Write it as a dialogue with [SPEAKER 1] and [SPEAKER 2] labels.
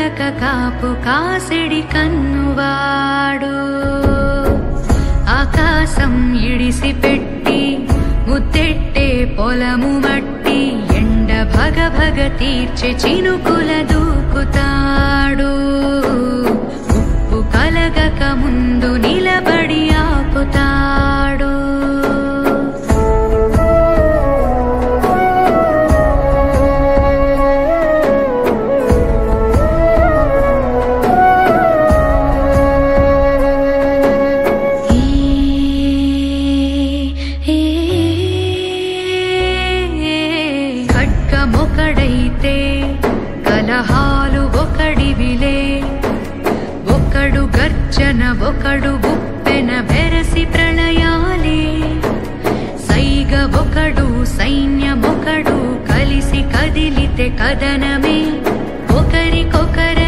[SPEAKER 1] కడక కాపు కాసిడి కన్నువాడు ఆకాశం ఇడిసి పెట్టి ముద్దెట్టే పొలము మట్టి ఎండ భగ భగ తీర్చే చినుకుల దూకుతాడు ఉప్పు కలగక ముందు నిలబడి ఆపుతాడు ఖడ్గమొకడైతే కలహాలు ఒకడివిలే ఒకడు గర్జన ఒకడు గుప్పెన బెరసి ప్రళయాలే సైగ ఒకడు సైన్యమొకడు కలిసి కదిలితే కదనమే ఒకరికొకర